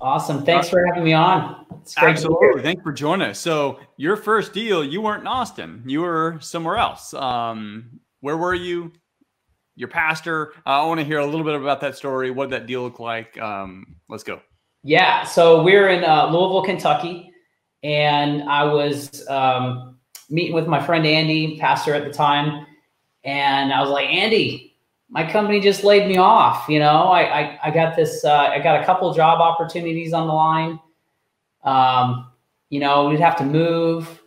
Awesome. Thanks for having me on. It's great to be here. Absolutely. Thanks for joining us. So your first deal, you weren't in Austin. You were somewhere else. Where were you? Your pastor. I want to hear a little bit about that story. What did that deal look like? Let's go. Yeah. So we're in Louisville, Kentucky, and I was meeting with my friend Andy, pastor at the time, and I was like, Andy, my company just laid me off. You know, I got this. I got a couple job opportunities on the line. You know, we'd have to move.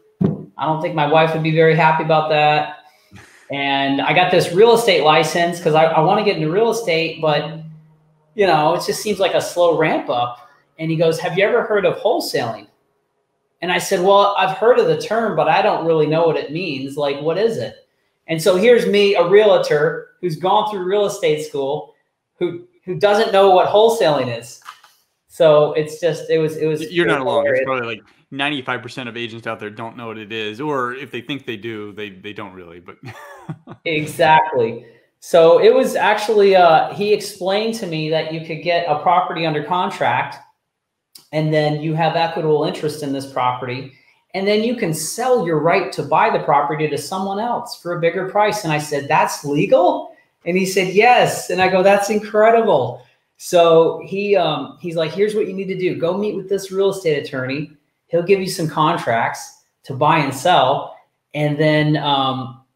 I don't think my wife would be very happy about that. And I got this real estate license because I want to get into real estate, but you know, it just seems like a slow ramp up. And he goes, have you ever heard of wholesaling? And I said, well, I've heard of the term, but I don't really know what it means. Like, what is it? And so here's me, a realtor who's gone through real estate school, who doesn't know what wholesaling is. So it's just, it was. You're not alone. It's probably like 95% of agents out there don't know what it is, or if they think they do, they don't really, but. Exactly. So it was actually, he explained to me that you could get a property under contract and then you have equitable interest in this property. And then you can sell your right to buy the property to someone else for a bigger price. And I said, that's legal? And he said, yes. And I go, that's incredible. So he's like, here's what you need to do. Go meet with this real estate attorney. He'll give you some contracts to buy and sell. And then,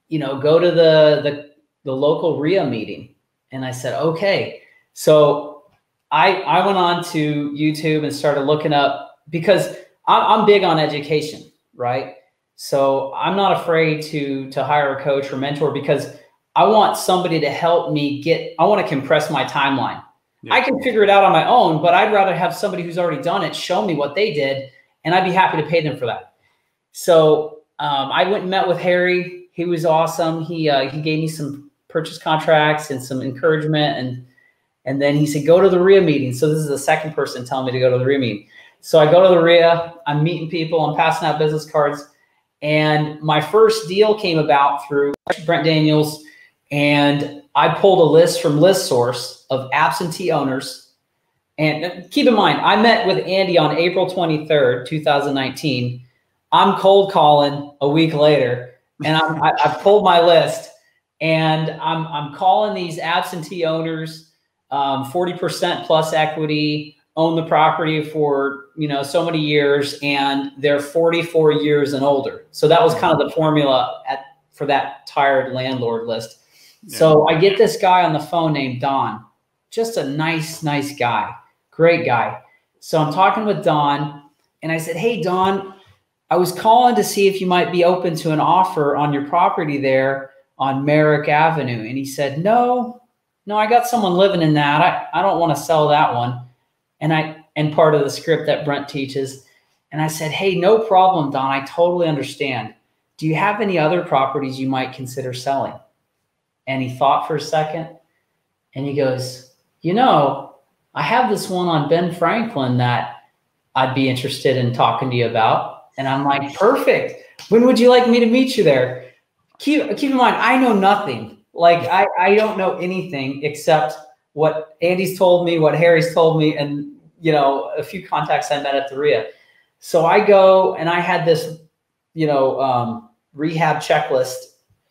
you know, go to the local RIA meeting. And I said, okay. So I went on to YouTube and started looking up, because I'm big on education, right? So I'm not afraid to hire a coach or mentor, because I want somebody to help me I want to compress my timeline. Yeah. I can figure it out on my own, but I'd rather have somebody who's already done it show me what they did, and I'd be happy to pay them for that. So I went and met with Harry. He was awesome. He gave me some purchase contracts and some encouragement, and then he said, go to the RIA meeting. So this is the second person telling me to go to the RIA meeting. So I go to the RIA, I'm meeting people, I'm passing out business cards. And my first deal came about through Brent Daniels. And I pulled a list from ListSource of absentee owners. And keep in mind, I met with Andy on April 23rd, 2019. I'm cold calling a week later, and I pulled my list, and I'm calling these absentee owners, 40% plus equity, own the property for, you know, so many years, and they're 44 years and older. So that was kind of the formula for that tired landlord list. Yeah. So I get this guy on the phone named Don, just a nice guy, great guy. So I'm talking with Don, and I said, hey, Don, I was calling to see if you might be open to an offer on your property there on Merrick Avenue. And he said, no, I got someone living in that. I don't want to sell that one. And part of the script that Brent teaches. And I said, hey, no problem, Don. I totally understand. Do you have any other properties you might consider selling? And he thought for a second, and he goes, you know, I have this one on Ben Franklin that I'd be interested in talking to you about. And I'm like, perfect. When would you like me to meet you there? Keep in mind, I know nothing. Like I don't know anything except what Andy's told me, what Harry's told me, and, you know, a few contacts I met at the RIA. So I go, and I had this, you know, rehab checklist,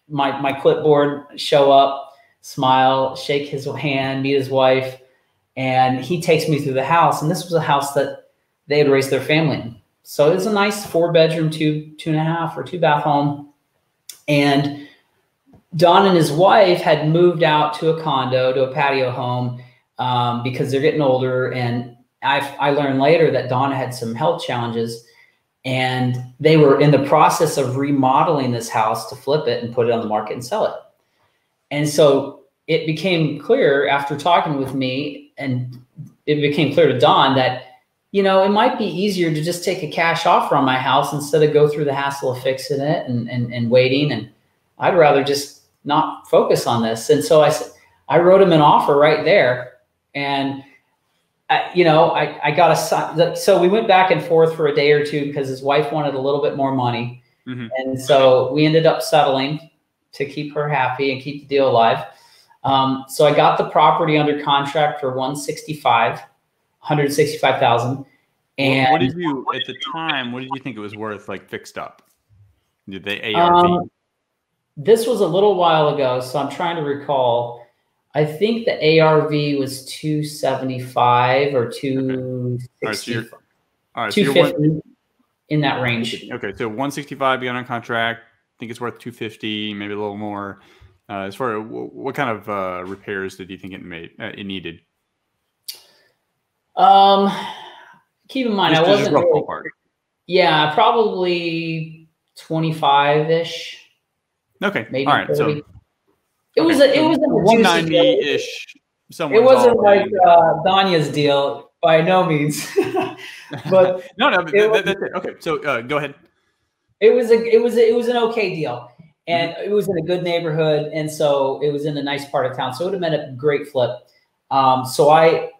my clipboard, show up, smile, shake his hand, meet his wife. And he takes me through the house. And this was a house that they had raised their family in. So it was a nice 4-bedroom, 2.5 or 2-bath home. And Don and his wife had moved out to a condo, to a patio home, because they're getting older. And I learned later that Don had some health challenges, and they were in the process of remodeling this house to flip it and put it on the market and sell it. And so it became clear after talking with me, and it became clear to Don that, you know, it might be easier to just take a cash offer on my house instead of go through the hassle of fixing it and waiting. And I'd rather just not focus on this. And so I wrote him an offer right there. And, you know, I got so we went back and forth for a day or two because his wife wanted a little bit more money. Mm-hmm. And so we ended up settling to keep her happy and keep the deal alive. So I got the property under contract for $165. 165,000. And what did you at the time? What did you think it was worth, like fixed up? Did they ARV? This was a little while ago, so I'm trying to recall. I think the ARV was 275 or 260, All right, 250 in that range. Okay, so 165 beyond on contract. I think it's worth 250, maybe a little more. As far as what kind of repairs did you think it needed? Keep in mind, just, I wasn't really, yeah, probably 25-ish. Okay, maybe all right. 30. So it was a 190-ish. It wasn't like Danya's deal by no means, but no, that's it. Okay, so go ahead. It was an okay deal, and it was in a good neighborhood, and so it was in a nice part of town. So it would have been a great flip. So I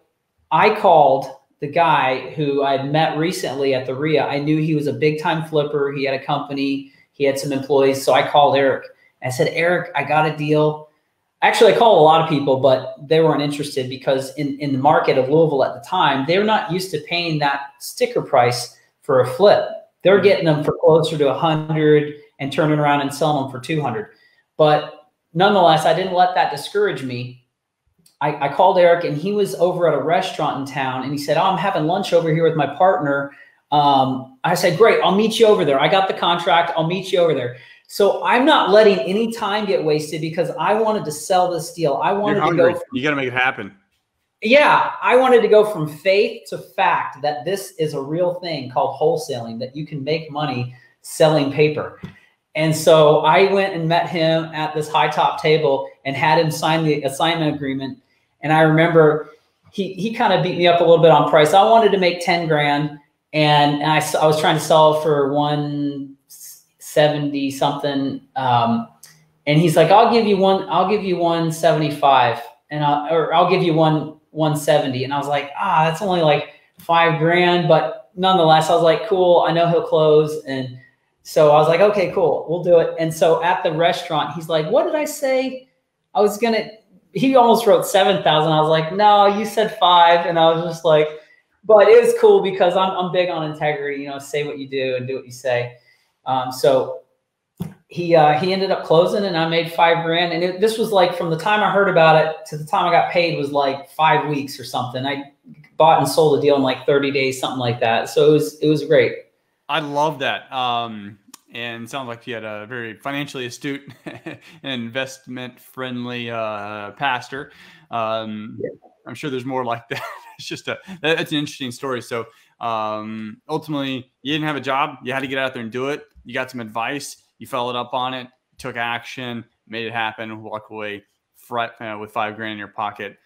called the guy who I'd met recently at the RIA. I knew he was a big time flipper. He had a company. He had some employees. So I called Eric. I said, Eric, I got a deal. Actually, I called a lot of people, but they weren't interested because in the market of Louisville at the time, they were not used to paying that sticker price for a flip. They're getting them for closer to 100 and turning around and selling them for 200. But nonetheless, I didn't let that discourage me. I called Eric, and he was over at a restaurant in town, and he said, oh, I'm having lunch over here with my partner. I said, great, I'll meet you over there. I got the contract. I'll meet you over there. So I'm not letting any time get wasted because I wanted to sell this deal. I wanted to go. You got to make it happen. Yeah, I wanted to go from faith to fact that this is a real thing called wholesaling, that you can make money selling paper. And so I went and met him at this high top table and had him sign the assignment agreement. And I remember he kind of beat me up a little bit on price. I wanted to make 10 grand, and I was trying to sell it for 170 something. And he's like, I'll give you 175, and I'll give you 170. And I was like, that's only like $5 grand, but nonetheless, I was like, cool, I know he'll close. And so I was like, okay, cool, we'll do it. And so at the restaurant, he's like, what did I say? He almost wrote 7,000. I was like, no, you said 5. And I was just like, but it was cool because I'm big on integrity, say what you do and do what you say. So he ended up closing, and I made $5 grand. And this was like, from the time I heard about it to the time I got paid was like 5 weeks or something. I bought and sold a deal in like 30 days, something like that. So it was great. I love that. And sounds like you had a very financially astute and investment friendly pastor. I'm sure there's more like that. It's that's an interesting story. So ultimately, you didn't have a job. You had to get out there and do it. You got some advice. You followed up on it, took action, made it happen, walk away with $5 grand in your pocket.